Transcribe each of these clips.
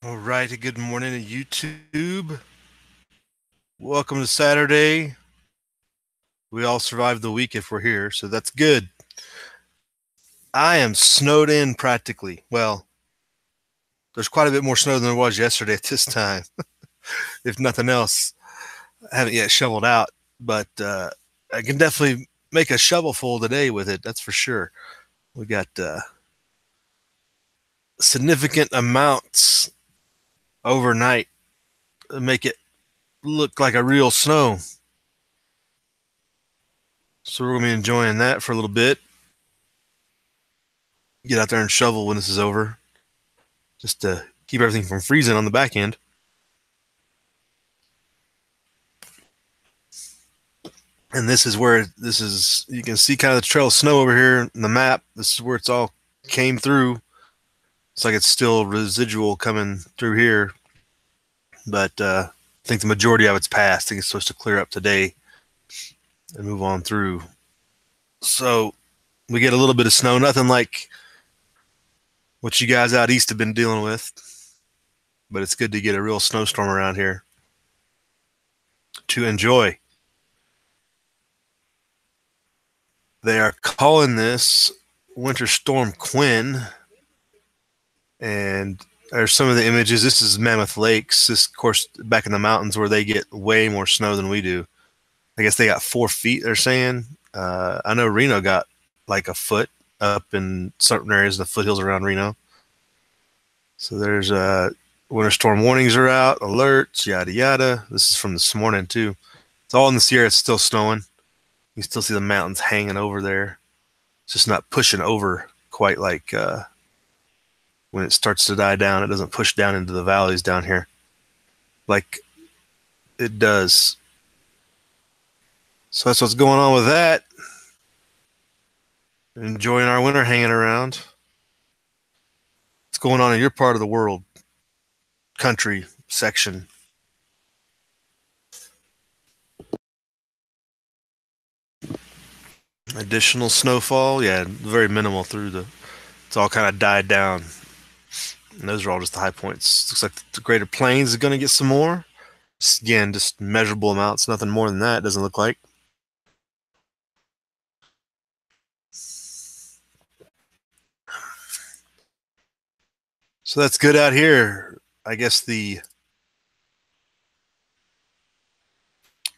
All right, good morning to YouTube. Welcome to Saturday. We all survived the week if we're here, so that's good. I am snowed in practically. Well, there's quite a bit more snow than there was yesterday at this time. If nothing else, I haven't yet shoveled out, but I can definitely make a shovelful today with it. That's for sure. We got significant amounts overnight to make it look like a real snow. So we're going to be enjoying that for a little bit. Get out there and shovel when this is over, just to keep everything from freezing on the back end. And this is where you can see kind of the trail of snow over here in the map. This is where it's all came through. It's like it's still residual coming through here, but I think the majority of it's passed. I think it's supposed to clear up today and move on through. So we get a little bit of snow, nothing like what you guys out east have been dealing with, but it's good to get a real snowstorm around here to enjoy. They are calling this Winter Storm Quinn, and there's some of the images. This is Mammoth Lakes. This, of course, back in the mountains where they get way more snow than we do. I guess they got 4 feet, they're saying. I know Reno got like a foot up in certain areas, the foothills around Reno. So there's winter storm warnings are out, alerts, yada, yada. This is from this morning, too. It's all in the Sierra. It's still snowing. You can still see the mountains hanging over there. It's just not pushing over quite like when it starts to die down. It doesn't push down into the valleys down here like it does. So that's what's going on with that. Enjoying our winter hanging around. What's going on in your part of the world, country, section? Additional snowfall? Yeah, very minimal through it's all kind of died down. And those are all just the high points. Looks like the Greater Plains is going to get some more. Again, just measurable amounts, nothing more than that, doesn't look like. So that's good out here. I guess the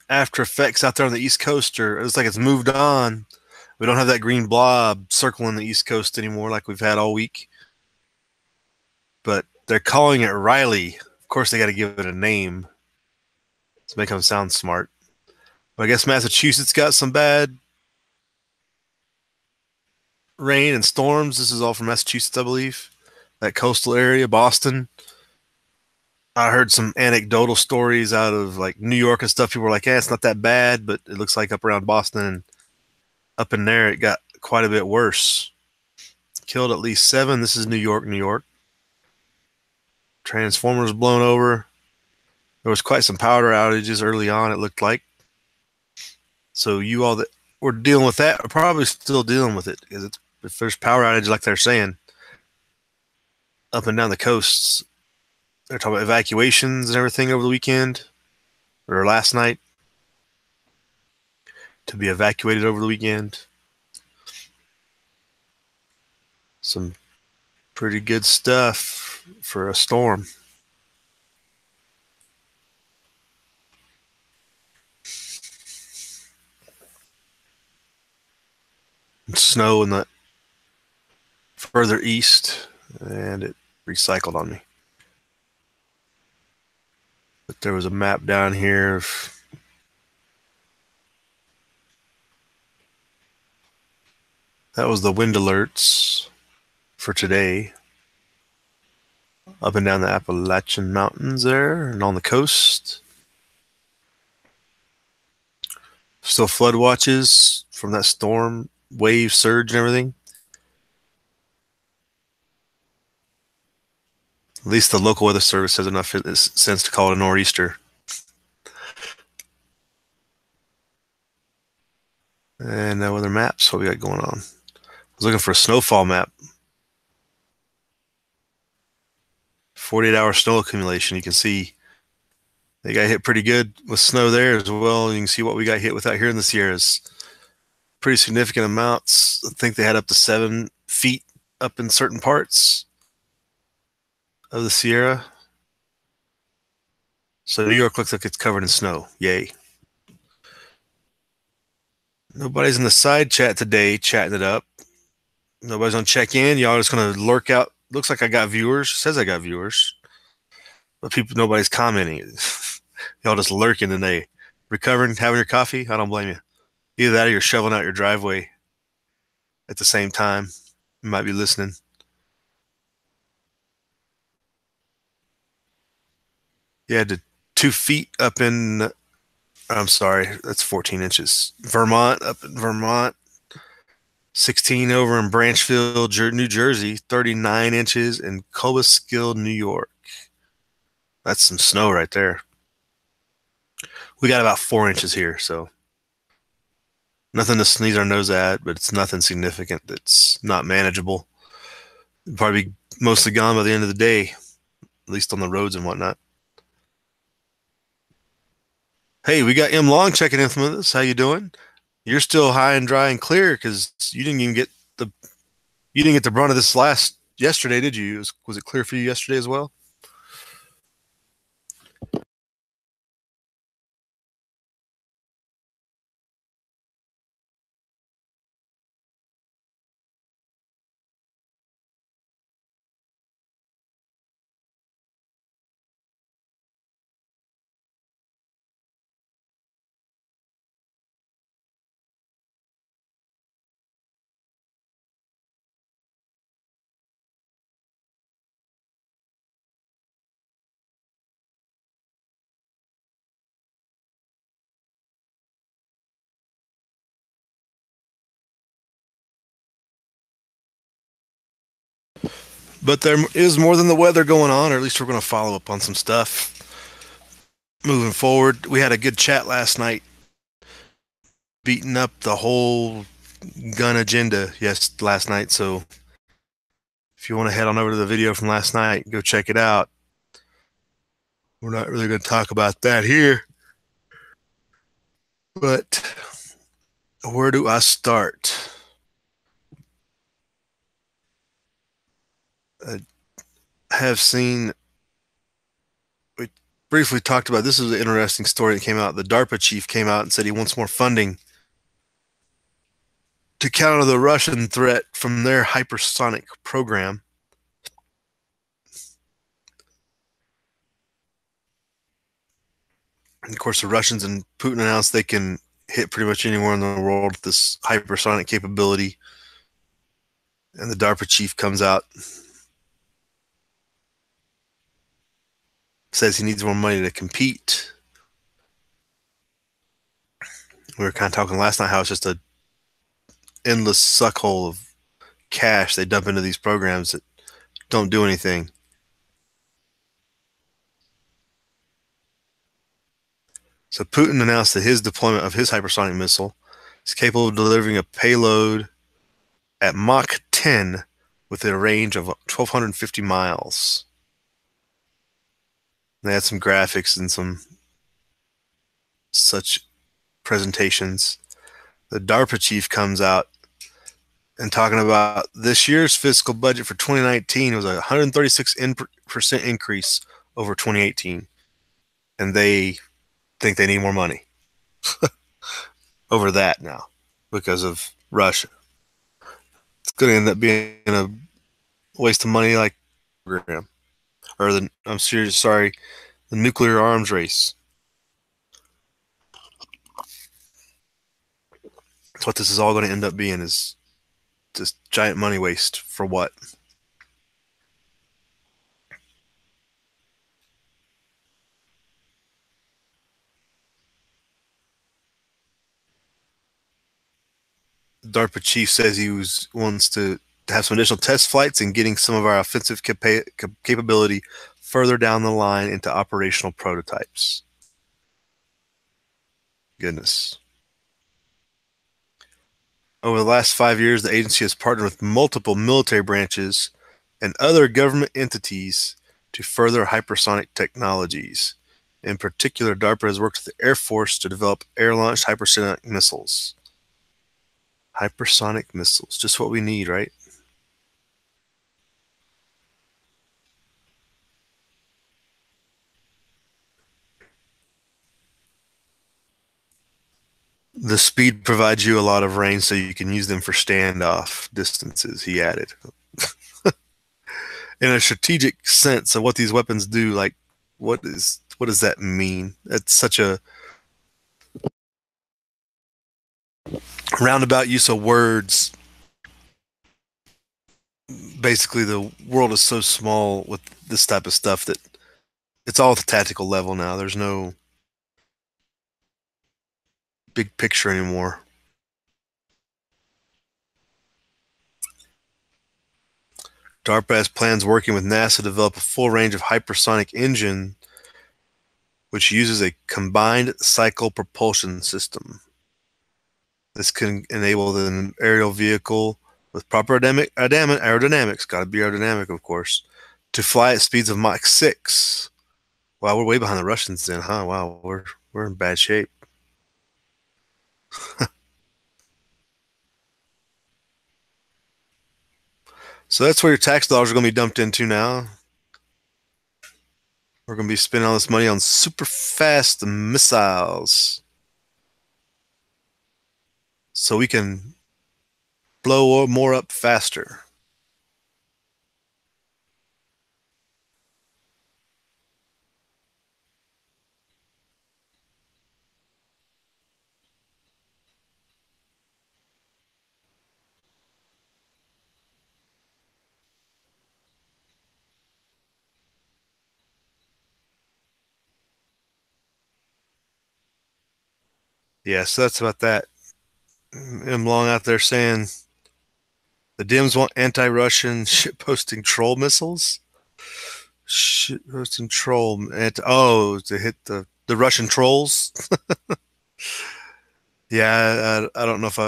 after effects out there on the East Coast it looks like it's moved on. We don't have that green blob circling the East Coast anymore like we've had all week. But they're calling it Riley. Of course, they got to give it a name to make them sound smart. But I guess Massachusetts got some bad rain and storms. This is all from Massachusetts, I believe. That coastal area, Boston. I heard some anecdotal stories out of like New York and stuff. People were like, it's not that bad, but it looks like up around Boston and up in there, it got quite a bit worse. Killed at least 7. This is New York, New York. Transformers blown over. There was quite some power outages early on, it looked like. So you all that were dealing with that are probably still dealing with it, because if there's power outage like they're saying up and down the coasts, they're talking about evacuations and everything over the weekend or last night to be evacuated over the weekend. Some pretty good stuff for a storm. Snow in the further east, and it recycled on me. But there was a map down here of that was the wind alerts for today. Up and down the Appalachian Mountains there and on the coast. Still flood watches from that storm, wave surge and everything. At least the local weather service has enough sense to call it a nor'easter. And no other maps. What we got going on? I was looking for a snowfall map. 48-hour snow accumulation. You can see they got hit pretty good with snow there as well. You can see what we got hit with out here in the Sierras. Pretty significant amounts. I think they had up to 7 feet up in certain parts of the Sierra. So New York looks like it's covered in snow. Yay. Nobody's in the side chat today chatting it up. Nobody's on check in. Y'all just gonna lurk out. Looks like I got viewers. It says I got viewers. But nobody's commenting. Y'all just lurking today. Recovering, having your coffee? I don't blame you. Either that or you're shoveling out your driveway at the same time. You might be listening. Yeah, the 2 feet up in, I'm sorry, that's 14 inches. Vermont, up in Vermont. 16 over in Branchville, New Jersey. 39 inches in Cobleskill, New York. That's some snow right there. We got about 4 inches here, so nothing to sneeze our nose at, but it's nothing significant that's not manageable. It'll probably be mostly gone by the end of the day, at least on the roads and whatnot. Hey, we got M Long checking in with us. How you doing? You're still high and dry and clear because you didn't even get the brunt of this yesterday, did you? Was it clear for you yesterday as well? But there is more than the weather going on, or at least we're going to follow up on some stuff moving forward. We had a good chat last night, beating up the whole gun agenda last night. So if you want to head on over to the video from last night, go check it out. We're not really going to talk about that here. But where do I start? I have seen, we briefly talked about, this is an interesting story that came out. The DARPA chief came out and said he wants more funding to counter the Russian threat from their hypersonic program. And of course, the Russians and Putin announced they can hit pretty much anywhere in the world with this hypersonic capability. And the DARPA chief comes out, says he needs more money to compete. We were kind of talking last night how it's just a endless suck hole of cash they dump into these programs that don't do anything. So Putin announced that his deployment of his hypersonic missile is capable of delivering a payload at Mach 10 with a range of 1,250 miles. They had some graphics and some such presentations. The DARPA chief comes out and talking about this year's fiscal budget for 2019 was a 136% increase over 2018. And they think they need more money over that now because of Russia. It's going to end up being a waste of money like program. Or the nuclear arms race. That's what this is all going to end up being, is just giant money waste for what? DARPA chief says he wants to have some additional test flights and getting some of our offensive capability further down the line into operational prototypes. Goodness. Over the last 5 years, the agency has partnered with multiple military branches and other government entities to further hypersonic technologies. In particular, DARPA has worked with the Air Force to develop air-launched hypersonic missiles. Hypersonic missiles, just what we need, right? The speed provides you a lot of range, so you can use them for standoff distances, he added. In a strategic sense of what these weapons do, like what does that mean? It's such a roundabout use of words. Basically, the world is so small with this type of stuff that it's all at the tactical level now. There's no big picture anymore. DARPA has plans working with NASA to develop a full range of hypersonic engine which uses a combined cycle propulsion system. This can enable an aerial vehicle with proper aerodynamics, got to be aerodynamic, of course, to fly at speeds of Mach 6. Wow, we're way behind the Russians then, huh? Wow, we're in bad shape. So that's where your tax dollars are going to be dumped into now. We're going to be spending all this money on super fast missiles so we can blow more up faster. Yeah, so that's about that. M. Long out there saying the Dems want anti-Russian shit-posting troll missiles. Shit-posting troll. To hit the Russian trolls. Yeah, I don't know if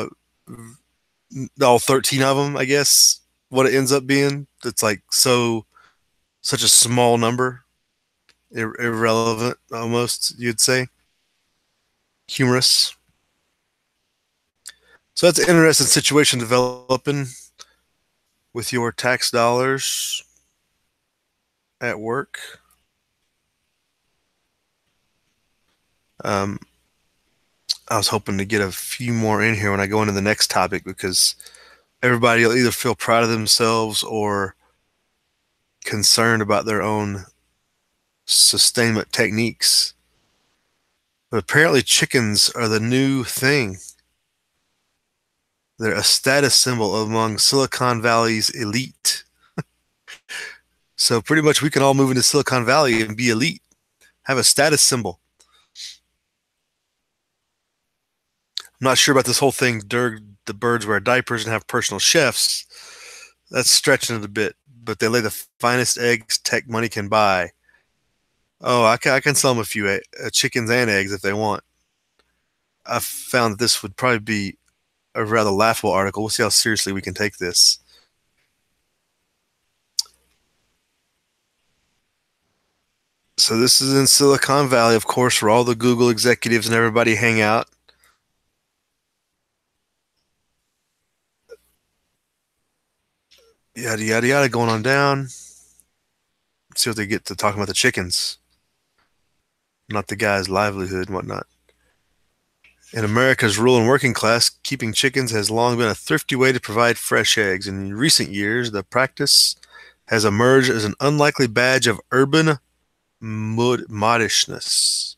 all 13 of them, I guess, what it ends up being. It's like such a small number. Irrelevant, almost, you'd say. Humorous. So that's an interesting situation developing with your tax dollars at work. I was hoping to get a few more in here when I go into the next topic because everybody will either feel proud of themselves or concerned about their own sustainment techniques. But apparently chickens are the new thing. They're a status symbol among Silicon Valley's elite. So pretty much we can all move into Silicon Valley and be elite, have a status symbol. I'm not sure about this whole thing, the birds wear diapers and have personal chefs. That's stretching it a bit, but they lay the finest eggs tech money can buy. Oh, I can sell them a few chickens and eggs if they want. I found that this would probably be a rather laughable article. We'll see how seriously we can take this. So this is in Silicon Valley, of course, where all the Google executives and everybody hang out. Yada, yada, yada, going on down. Let's see what they get to talking about the chickens, not the guy's livelihood and whatnot. In America's rural and working class, keeping chickens has long been a thrifty way to provide fresh eggs. In recent years, the practice has emerged as an unlikely badge of urban modishness.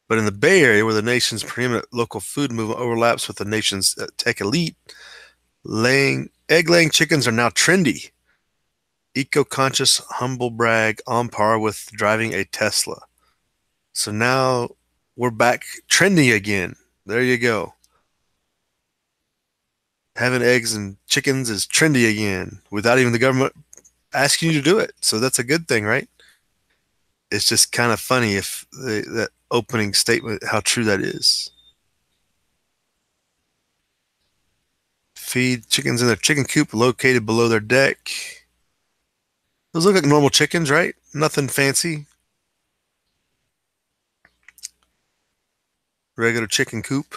But in the Bay Area, where the nation's preeminent local food movement overlaps with the nation's tech elite, egg-laying chickens are now trendy. Eco-conscious, humble brag, on par with driving a Tesla. So now we're back trendy again. There you go. Having eggs and chickens is trendy again without even the government asking you to do it. So that's a good thing, right? It's just kind of funny if that opening statement, how true that is. Feed chickens in their chicken coop located below their deck. Those look like normal chickens, right? Nothing fancy. Regular chicken coop.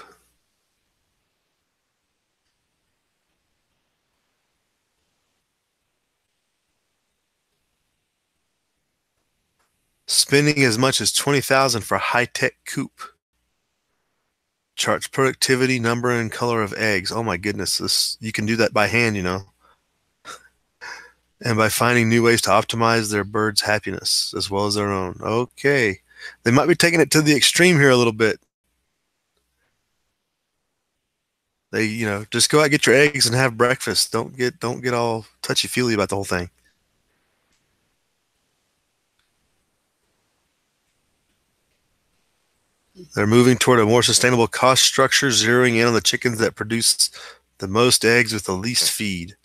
Spending as much as 20,000 for high-tech coop. Charts productivity, number, and color of eggs. Oh my goodness, this you can do that by hand, you know. And by finding new ways to optimize their birds' happiness as well as their own. Okay. They might be taking it to the extreme here a little bit. They, just go out, get your eggs and have breakfast. Don't get all touchy-feely about the whole thing. They're moving toward a more sustainable cost structure, zeroing in on the chickens that produce the most eggs with the least feed.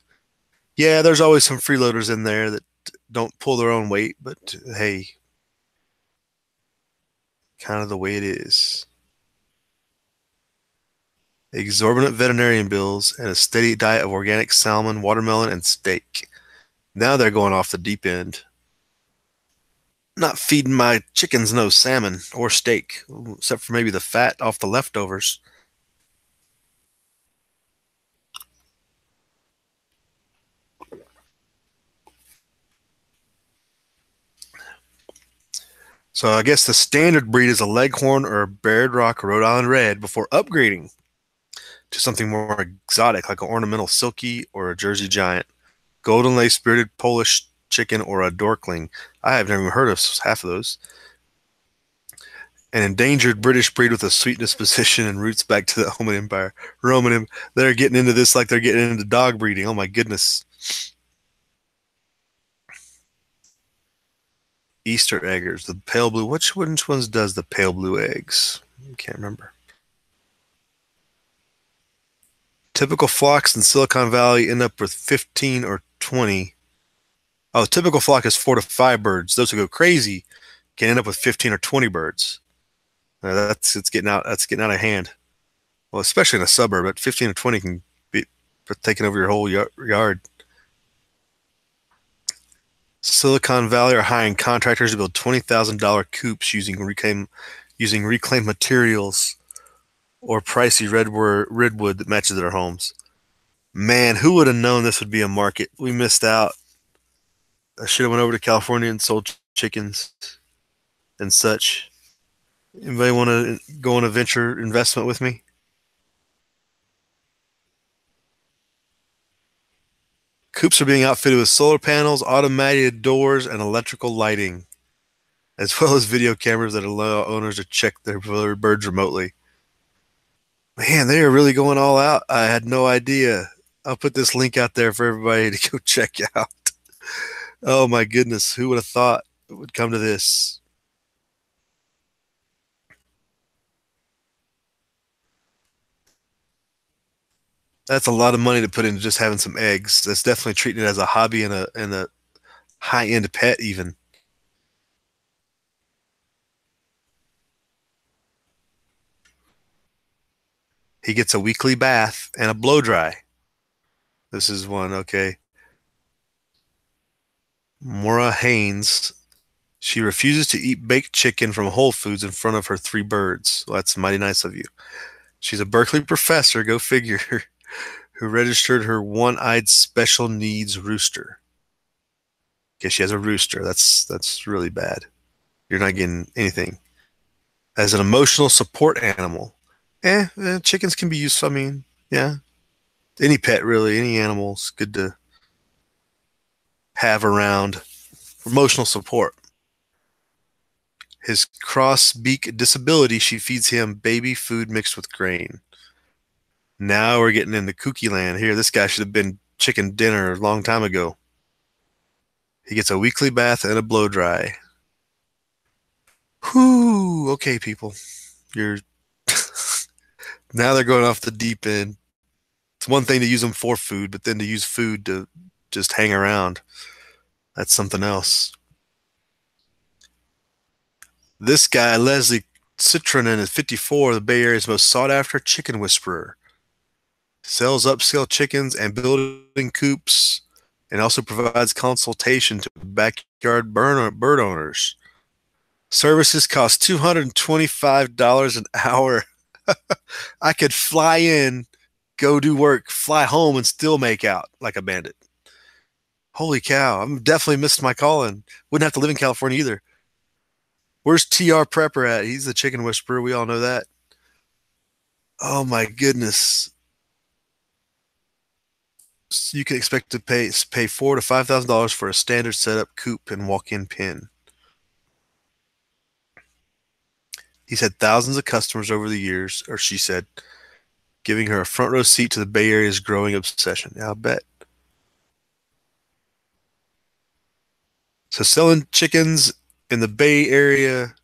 Yeah, there's always some freeloaders in there that don't pull their own weight, but hey, kind of the way it is. Exorbitant veterinarian bills and a steady diet of organic salmon, watermelon, and steak. Now they're going off the deep end. Not feeding my chickens no salmon or steak, except for maybe the fat off the leftovers. So I guess the standard breed is a Leghorn or a Barred Rock Rhode Island Red before upgrading to something more exotic like an ornamental silky or a Jersey Giant, golden lace bearded Polish chicken or a Dorkling. I have never even heard of half of those. An endangered British breed with a sweet disposition and roots back to the Roman Empire. They're getting into this like they're getting into dog breeding. Oh my goodness. Easter eggers, the pale blue. Which ones does the pale blue eggs? I can't remember. Typical flocks in Silicon Valley end up with 15 or 20. Oh, typical flock is 4 to 5 birds. Those who go crazy can end up with 15 or 20 birds. It's getting out. That's getting out of hand. Well, especially in a suburb, but 15 or 20 can be taking over your whole yard. Silicon Valley are hiring contractors to build $20,000 coops using reclaimed materials or pricey redwood that matches their homes. Man, who would have known this would be a market? We missed out. I should have went over to California and sold chickens and such. Anybody want to go on a venture investment with me? Coops are being outfitted with solar panels, automated doors, and electrical lighting, as well as video cameras that allow owners to check their birds remotely. Man, they are really going all out. I had no idea. I'll put this link out there for everybody to go check out. Oh my goodness, who would have thought it would come to this? That's a lot of money to put into just having some eggs. That's definitely treating it as a hobby and a high end pet even. He gets a weekly bath and a blow dry. This is one, okay. Maura Haynes. She refuses to eat baked chicken from Whole Foods in front of her 3 birds. Well, that's mighty nice of you. She's a Berkeley professor, go figure, who registered her one-eyed special needs rooster. Guess she has a rooster. That's really bad. You're not getting anything. As an emotional support animal. Chickens can be used. I mean, yeah. Any pet, really, any animal's good to have around. Emotional support. His cross-beak disability, she feeds him baby food mixed with grain. Now we're getting into kooky land here. This guy should have been chicken dinner a long time ago. He gets a weekly bath and a blow dry. Whoo! Okay, people. You're now they're going off the deep end. It's one thing to use them for food, but then to use food to just hang around, that's something else. This guy, Leslie Citronen, is 54, the Bay Area's most sought after chicken whisperer. Sells upscale chickens and building coops and also provides consultation to backyard bird owners. Services cost $225 an hour. I could fly in, go do work, fly home, and still make out like a bandit. Holy cow, I'm definitely missed my calling. Wouldn't have to live in California either. Where's TR Prepper at? He's the chicken whisperer. We all know that. Oh my goodness. So you can expect to pay $4,000 to $5,000 for a standard setup coop and walk-in pen. He's had thousands of customers over the years, or she said, giving her a front row seat to the Bay Area's growing obsession. Yeah, I'll bet. So selling chickens in the Bay Area,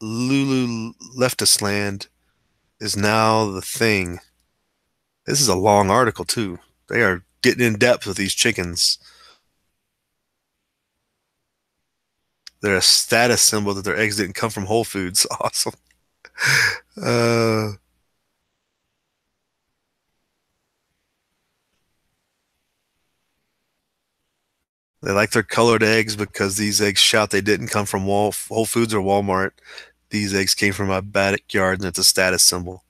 Lulu Leftist land is now the thing. This is a long article too. They are getting in depth with these chickens. They're a status symbol that their eggs didn't come from Whole Foods. Awesome. Uh, they like their colored eggs because these eggs shout they didn't come from Whole Foods or Walmart. These eggs came from my backyard, and it's a status symbol.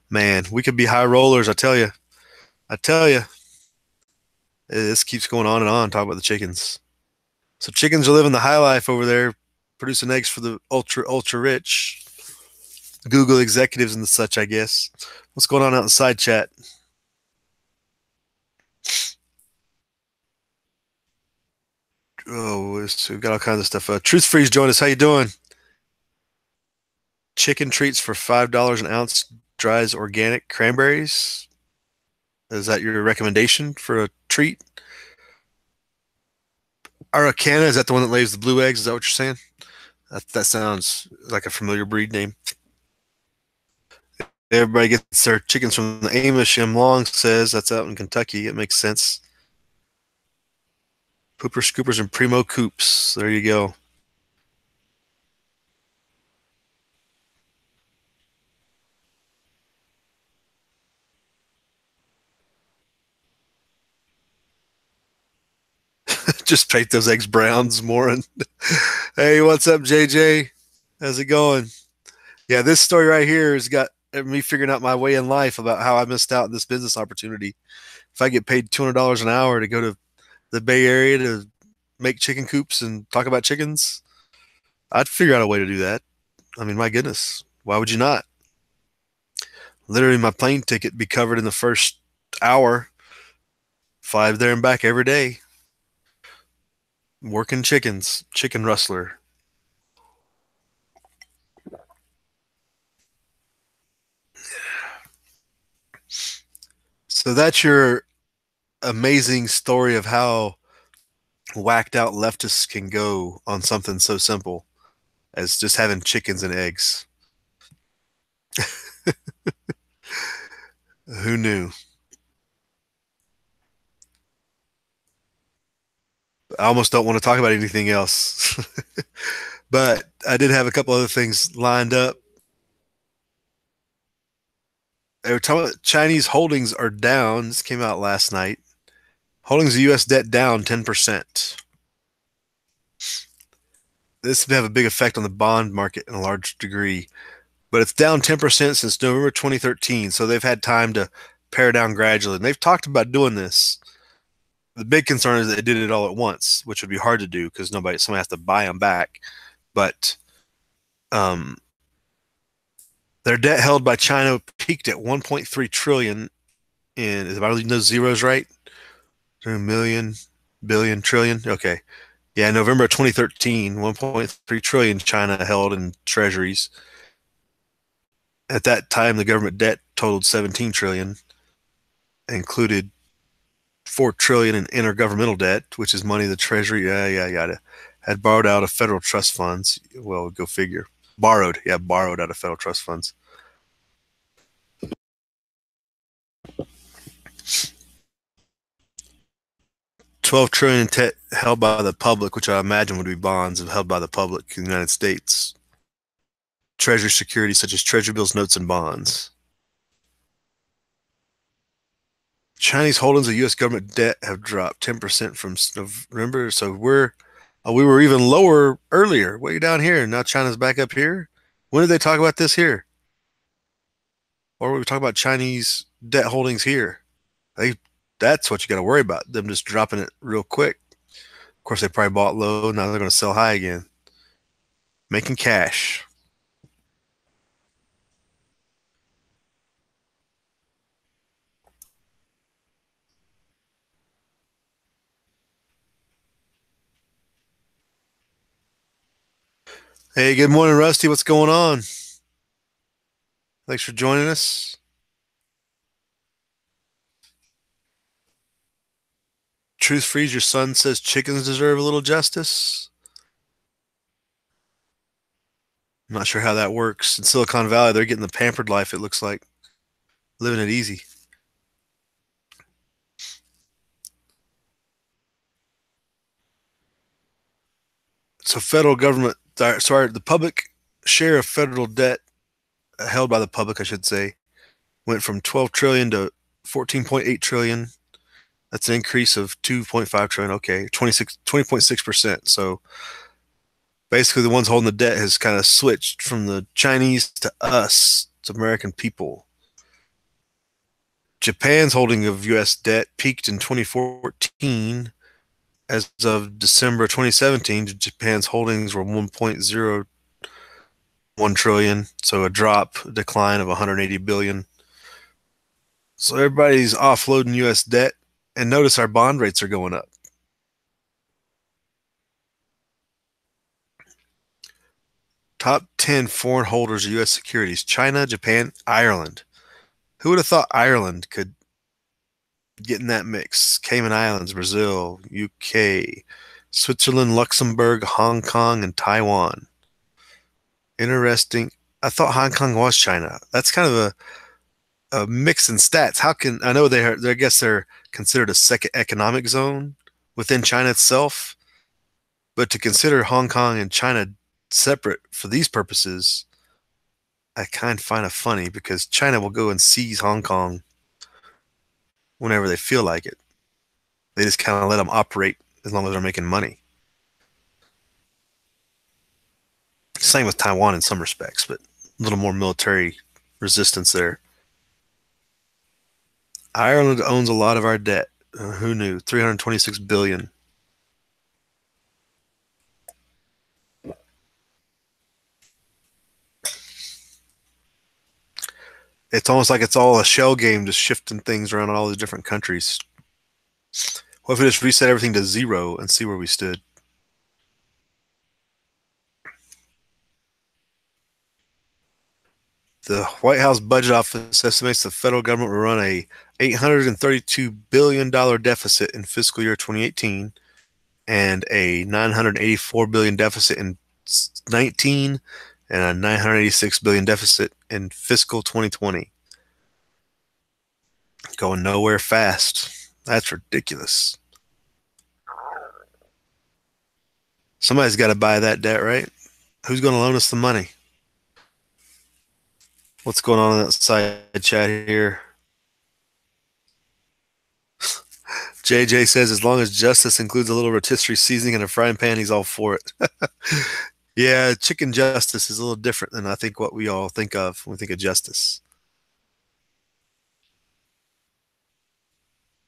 Man, we could be high rollers, I tell you. I tell you. This keeps going on and on, talking about the chickens. So chickens are living the high life over there, producing eggs for the ultra rich. Google executives and such, I guess. What's going on out in the side chat? Oh, we've got all kinds of stuff. Truth Freeze joined us. How you doing? Chicken treats for $5 an ounce. Dries organic cranberries. Is that your recommendation for a treat? Araucana, is that the one that lays the blue eggs? Is that what you're saying? That sounds like a familiar breed name. Everybody gets their chickens from the Amish. M. Long says that's out in Kentucky. It makes sense. Pooper Scoopers and Primo Coops. There you go. Just paint those eggs browns, Morin. Hey, what's up, JJ? How's it going? Yeah, this story right here has got me figuring out my way in life about how I missed out on this business opportunity. If I get paid $200 an hour to go to the Bay Area to make chicken coops and talk about chickens, I'd figure out a way to do that. I mean, my goodness, why would you not? Literally, my plane ticket be covered in the first hour. Fly there and back every day. Working chickens, chicken rustler. So that's your amazing story of how whacked out leftists can go on something so simple as just having chickens and eggs. Who knew? I almost don't want to talk about anything else. But I did have a couple other things lined up. They were talking about Chinese holdings are down. This came out last night. Holdings of U.S. debt down 10%. This would have a big effect on the bond market in a large degree. But it's down 10% since November 2013. So they've had time to pare down gradually. And they've talked about doing this. The big concern is that they did it all at once, which would be hard to do because somebody has to buy them back. But their debt held by China peaked at 1.3 trillion in, if I read those zeros right, million, billion, trillion. Okay. Yeah, November 2013, 1.3 trillion China held in treasuries. At that time, the government debt totaled 17 trillion, included 4 trillion in intergovernmental debt, which is money the treasury, had borrowed out of federal trust funds. Well, go figure. Borrowed out of federal trust funds. $12 trillion held by the public, which I imagine would be bonds held by the public in the United States. Treasury securities such as treasury bills, notes, and bonds. Chinese holdings of U.S. government debt have dropped 10% from November. So we were even lower earlier, way down here. Now China's back up here. When did they talk about this here? Or were we talking about Chinese debt holdings here? That's what you got to worry about. Them just dropping it real quick. Of course, they probably bought low. Now they're going to sell high again. Making cash. Hey, good morning, Rusty. What's going on? Thanks for joining us. Truth Freeze, your son says chickens deserve a little justice. I'm not sure how that works. In Silicon Valley, they're getting the pampered life, it looks like. Living it easy. So federal government, sorry, the public share of federal debt held by the public, I should say, went from 12 trillion to 14.8 trillion. That's an increase of 2.5 trillion. Okay, 20.6%. So basically, the ones holding the debt has kind of switched from the Chinese to us, to American people. Japan's holding of U.S. debt peaked in 2014. As of December 2017, Japan's holdings were 1.01 trillion, so a decline of 180 billion. So everybody's offloading U.S. debt, and notice our bond rates are going up. Top 10 foreign holders of U.S. securities: China, Japan, Ireland. Who would have thought Ireland could get in that mix? Cayman Islands, Brazil, UK, Switzerland, Luxembourg, Hong Kong, and Taiwan. Interesting. I thought Hong Kong was China. That's kind of a mix in stats. How can I know I guess they're considered a second economic zone within China itself, but to consider Hong Kong and China separate for these purposes, I kind of find it funny because China will go and seize Hong Kong whenever they feel like it. They just kind of let them operate as long as they're making money. Same with Taiwan in some respects, but a little more military resistance there. Ireland owns a lot of our debt. Who knew? 326 billion. It's almost like it's all a shell game, just shifting things around in all these different countries. What if we just reset everything to zero and see where we stood? The White House Budget Office estimates the federal government will run a $832 billion deficit in fiscal year 2018 and a $984 billion deficit in 19 and a $986 billion deficit in fiscal 2020. Going nowhere fast. That's ridiculous. Somebody's got to buy that debt, right? Who's going to loan us the money? What's going on in that side chat here? JJ says, as long as justice includes a little rotisserie seasoning and a frying pan, he's all for it. Yeah, chicken justice is a little different than I think what we all think of when we think of justice.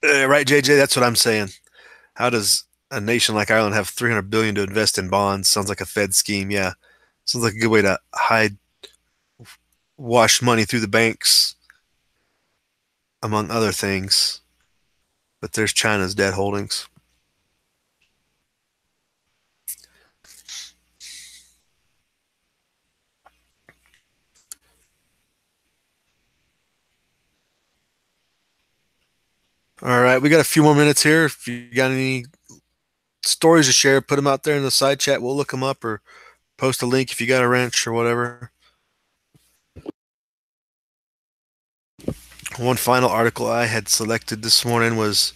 Right, JJ? That's what I'm saying. How does a nation like Ireland have 300 billion to invest in bonds? Sounds like a Fed scheme. Yeah, sounds like a good way to wash money through the banks, among other things. But there's China's debt holdings. All right, we got a few more minutes here. If you got any stories to share, put them out there in the side chat. We'll look them up or post a link if you got a wrench or whatever. One final article I had selected this morning was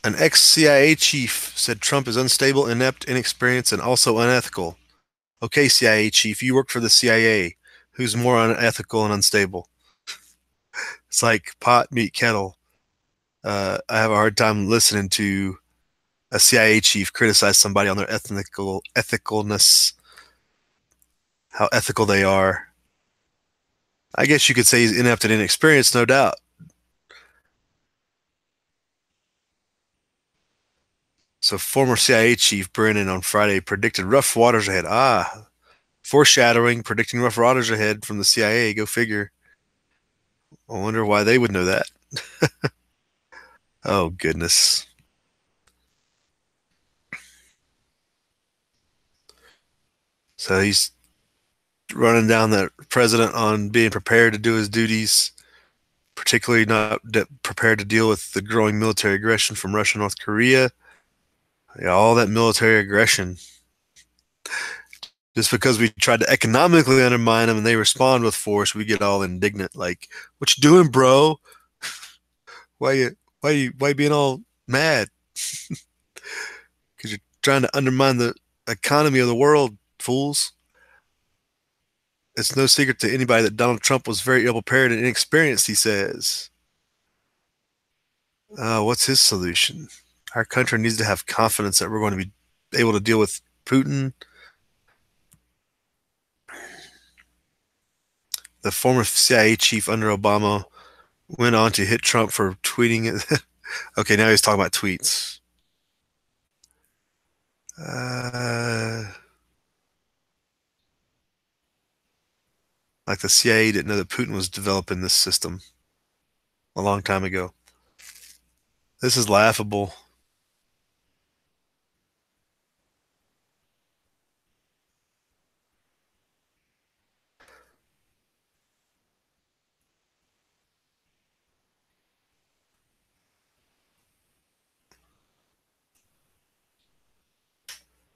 an ex-CIA chief said Trump is unstable, inept, inexperienced, and also unethical. Okay, CIA chief, you work for the CIA. Who's more unethical and unstable? It's like pot, meat, kettle. I have a hard time listening to a CIA chief criticize somebody on their ethicalness, how ethical they are. I guess you could say he's inept and inexperienced, no doubt. So former CIA chief Brennan on Friday predicted rough waters ahead. Foreshadowing, predicting rough waters ahead from the CIA. Go figure. I wonder why they would know that. Oh, goodness. So he's running down the president on being prepared to do his duties, particularly not prepared to deal with the growing military aggression from Russia and North Korea. Yeah, all that military aggression. Just because we tried to economically undermine them and they respond with force, we get all indignant. Like, what you doing, bro? Why you being all mad? Because you're trying to undermine the economy of the world, fools. It's no secret to anybody that Donald Trump was very ill prepared and inexperienced, he says. What's his solution? Our country needs to have confidence that we're going to be able to deal with Putin. The former CIA chief under Obama went on to hit Trump for tweeting it. Okay, now he's talking about tweets. Like the CIA didn't know that Putin was developing this system a long time ago. This is laughable.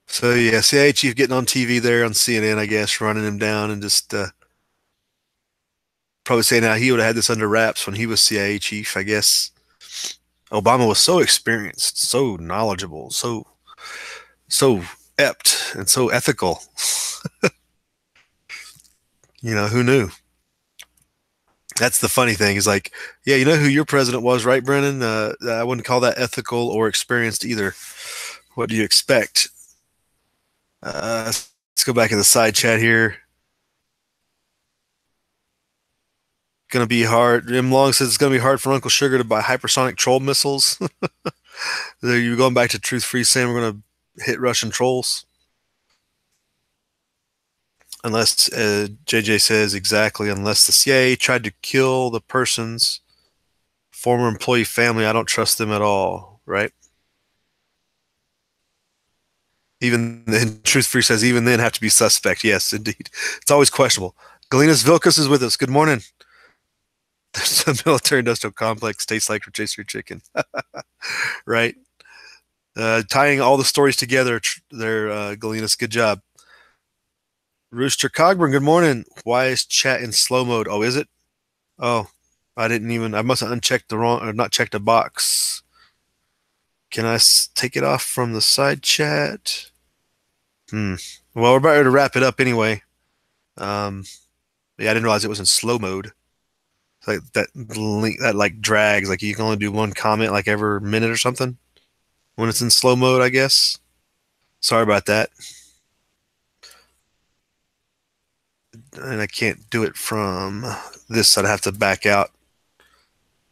So yeah, CIA chief getting on TV there on CNN, I guess, running him down and just probably saying how he would have had this under wraps when he was CIA chief. I guess Obama was so experienced, so knowledgeable, so apt, and so ethical. Who knew? That's the funny thing is like, yeah, you know who your president was, right, Brennan? I wouldn't call that ethical or experienced either. What do you expect? Let's go back in the side chat here. Going to be hard. M. Long says it's going to be hard for Uncle Sugar to buy hypersonic troll missiles. You're going back to Truth Free saying we're going to hit Russian trolls. Unless JJ says exactly, unless the CIA tried to kill the person's former employee family, I don't trust them at all, right? Even then, Truth Free says even then have to be suspect. Yes, indeed. It's always questionable. Galenas Vilkas is with us. Good morning. The military industrial complex tastes like rotisserie chicken, right? Tying all the stories together there, Galenas. Good job. Rooster Cogburn, good morning. Why is chat in slow mode? Oh, is it? Oh, I must have unchecked the wrong, or not checked a box. Can I take it off from the side chat? Well, we're about to wrap it up anyway. Yeah, I didn't realize it was in slow mode. It's like that link that like drags, like you can only do one comment like every minute or something when it's in slow mode, I guess. Sorry about that. And I can't do it from this. I'd have to back out,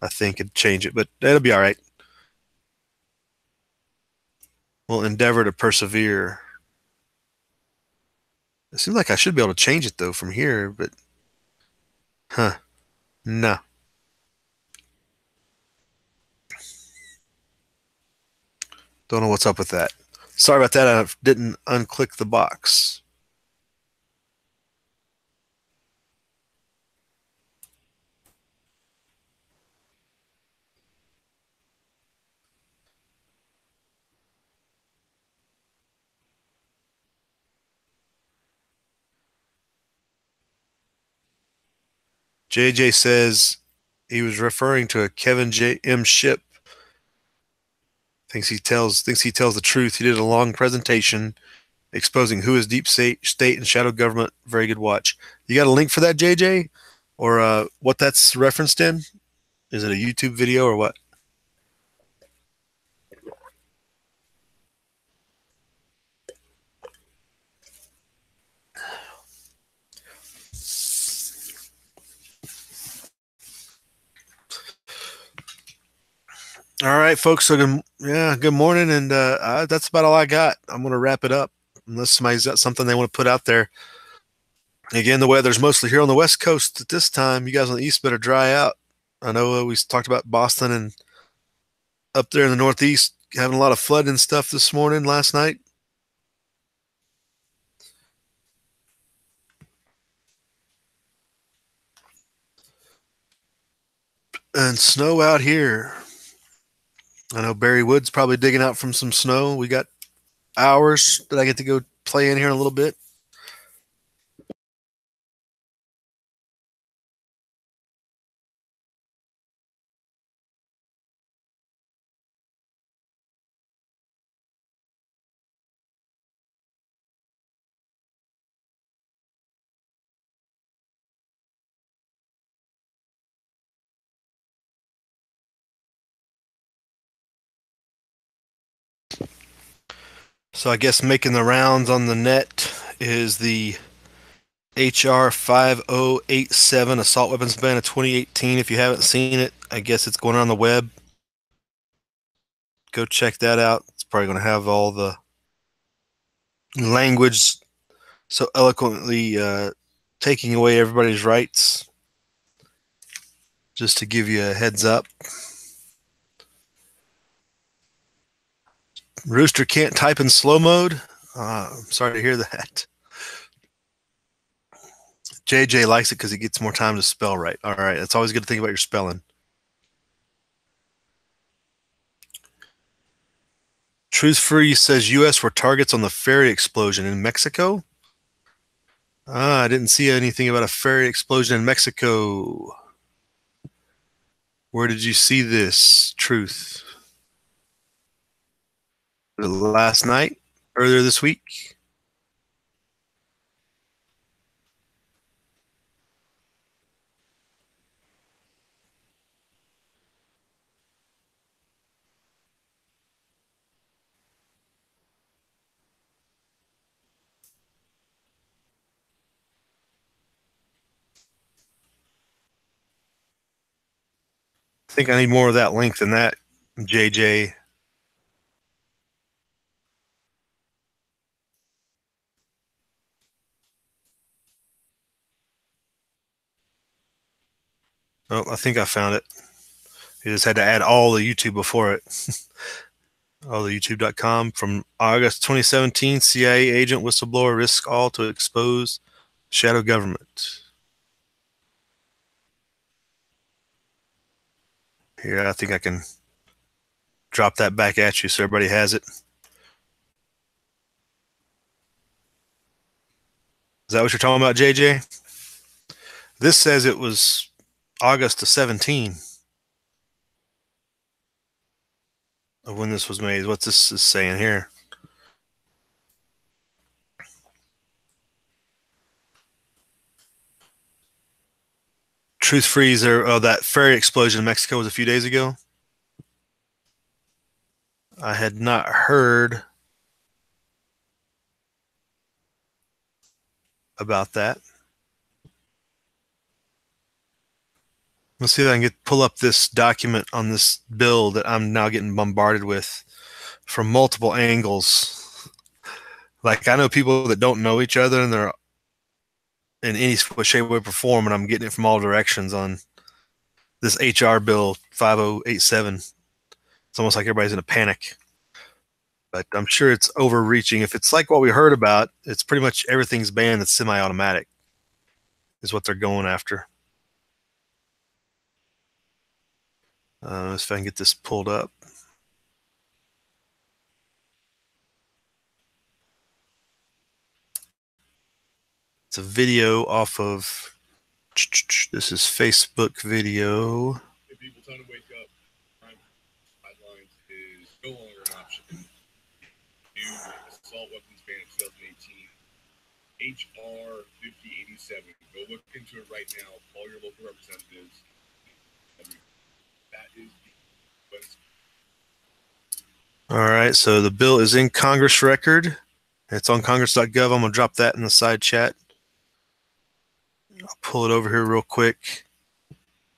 I think, and change it, but it'll be all right. We'll endeavor to persevere. It seems like I should be able to change it though from here, but no. Don't know what's up with that. Sorry about that. I didn't unclick the box. JJ says he was referring to a Kevin J. M. Ship. Thinks he tells the truth. He did a long presentation exposing who is deep state and shadow government. Very good watch. You got a link for that, JJ, or what that's referenced in? Is it a YouTube video or what? All right, folks. So good morning, and that's about all I got. I'm gonna wrap it up unless somebody's got something they want to put out there. Again, the weather's mostly here on the West Coast at this time. You guys on the East better dry out. I know we talked about Boston and up there in the Northeast having a lot of flooding and stuff this morning, last night. And snow out here. I know Barry Wood's probably digging out from some snow. We got hours that I get to go play in here in a little bit. So I guess making the rounds on the net is the HR 5087 Assault Weapons Ban of 2018. If you haven't seen it, I guess it's going on the web. Go check that out. It's probably going to have all the language so eloquently taking away everybody's rights. Just to give you a heads up. Rooster can't type in slow mode. I'm sorry to hear that. JJ likes it because he gets more time to spell right. All right, it's always good to think about your spelling. Truth Free says U.S. were targets on the ferry explosion in Mexico. I didn't see anything about a ferry explosion in Mexico. Where did you see this, Truth? Last night? Earlier this week? I think I need more of that link than that, JJ. Oh, I think I found it. You just had to add all the YouTube before it. All the YouTube.com from August 2017. CIA agent whistleblower risks all to expose shadow government. Here, I think I can drop that back at you so everybody has it. Is that what you're talking about, JJ? This says it was August of 17 of when this was made. What's this is saying here? Truth Freezer. Oh, that ferry explosion in Mexico was a few days ago. I had not heard about that. Let's see if I can pull up this document on this bill that I'm now getting bombarded with from multiple angles. Like I know people that don't know each other and they're in any shape, way, or form, and I'm getting it from all directions on this HR bill 5087. It's almost like everybody's in a panic. But I'm sure it's overreaching. If it's like what we heard about, it's pretty much everything's banned that's semi-automatic is what they're going after. If I can get this pulled up. It's a video off of, this is Facebook video. If people trying to wake up, guidelines is no longer an option. New assault weapons ban of 2018, HR 5087. Go look into it right now. Call your local representatives. That is the West. All right, so the bill is in Congress record. It's on congress.gov. I'm going to drop that in the side chat. I'll pull it over here real quick.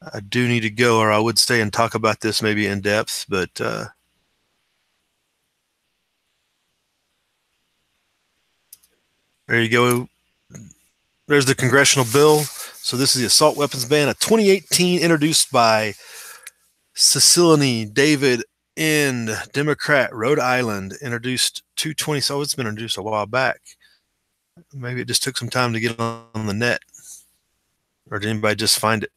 I do need to go, or I would stay and talk about this maybe in depth, but there you go. There's the congressional bill. So this is the assault weapons ban of 2018, introduced by Cecily David N., Democrat, Rhode Island, introduced 220. So it's been introduced a while back. Maybe it just took some time to get on the net. Or did anybody just find it?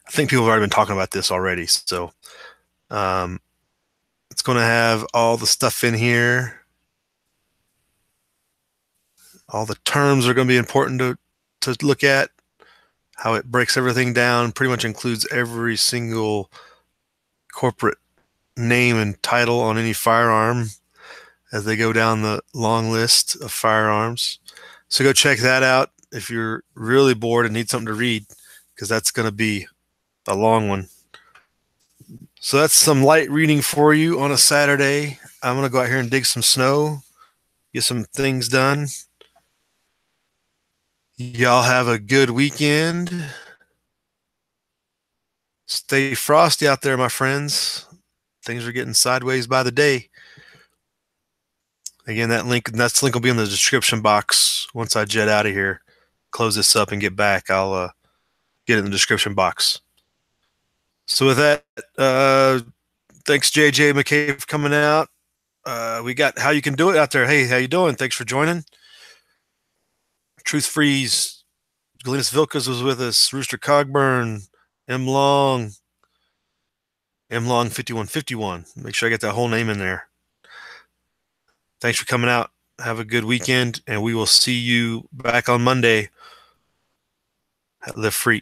I think people have already been talking about this already. So it's going to have all the stuff in here. All the terms are going to be important to look at. How it breaks everything down, pretty much includes every single corporate name and title on any firearm as they go down the long list of firearms. So go check that out if you're really bored and need something to read, because that's going to be a long one. So that's some light reading for you on a Saturday. I'm going to go out here and dig some snow, get some things done. Y'all have a good weekend. Stay frosty out there, my friends. Things are getting sideways by the day. Again, that link will be in the description box once I jet out of here. Close this up and get back. I'll get it in the description box. So with that, thanks JJ McKay for coming out. We got How You Can Do It out there. Hey, how you doing? Thanks for joining. Truth Freeze, Glennis Vilkas was with us. Rooster Cogburn, M Long 5151. Make sure I get that whole name in there. Thanks for coming out. Have a good weekend, and we will see you back on Monday at Live Free.